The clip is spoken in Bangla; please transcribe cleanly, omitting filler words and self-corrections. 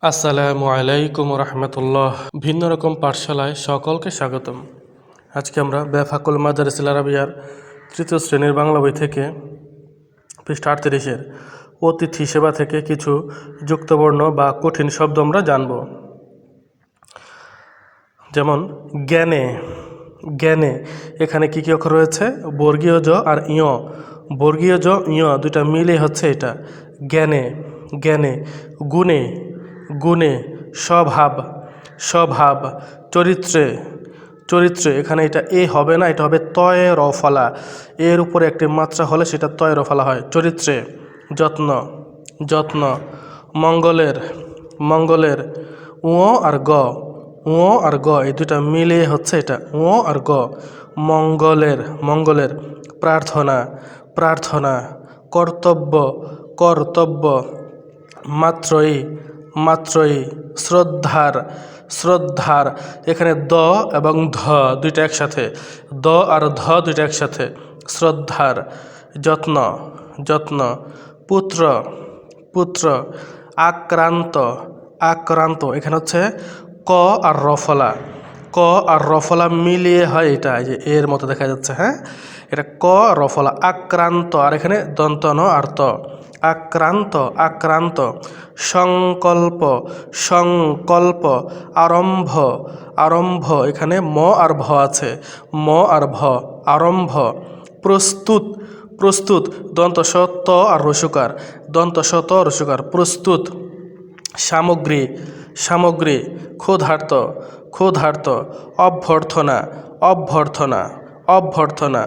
আসসালামু আলাইকুম রহমতুল্লাহ। ভিন্ন রকম পাঠশালায় সকলকে স্বাগতম। আজকে আমরা বেফাকুল মাদারিসিল আরাবিয়ার তৃতীয় শ্রেণীর বাংলা বই থেকে পৃষ্ঠা 38-এর অতিথি সেবা থেকে কিছু যুক্তবর্ণ বা কঠিন শব্দ আমরা জানব। যেমন জ্ঞানে, জ্ঞানে এখানে কি কি অক্ষর রয়েছে? বর্গীয় জ আর ইয়। বর্গীয় জ ইয় দুইটা মিলে হচ্ছে এটা জ্ঞানে। জ্ঞানে গুণে, গুণে স্বভাব, স্বভাব চরিত্রে, চরিত্রে এখানে এটা এ হবে না, এটা হবে তয় রফলা। এর উপরে একটি মাত্রা হলে সেটা তয় রফলা হয়। চরিত্রে যত্ন, যত্ন মঙ্গলের, মঙ্গলের উ আর গ, উ আর গ এই দুটা মিলে হচ্ছে এটা উ আর গ। মঙ্গলের, মঙ্গলের প্রার্থনা, প্রার্থনা কর্তব্য, কর্তব্য মাত্রই, মাত্রই শ্রদ্ধার, শ্রদ্ধার এখানে দ এবং ধ দুইটা একসাথে, দ আর ধ দুইটা একসাথে শ্রদ্ধার। যত্ন, যত্ন পুত্র, পুত্র আক্রান্ত, আক্রান্ত এখানে হচ্ছে ক আর রফলা, ক আর রফলা মিলিয়ে হয় এটা, এই যে এর মতো দেখা যাচ্ছে, হ্যাঁ এটা ক রফলা আক্রান্ত, আর এখানে দন্ত ন আর ত আক্রান্ত, আক্রান্ত সংকল্প, সংকল্প আরম্ভ, আরম্ভ এখানে ম আর ভ আছে, ম আর ভ আরম্ভ। প্রস্তুত, প্রস্তুত দন্ত সত আর রসুকার, দন্ত শত রসুকার প্রস্তুত। সামগ্রী, সামগ্রী ক্ষুধার্ত, ক্ষুধার্ত অভ্যর্থনা, অভ্যর্থনা, অভ্যর্থনা।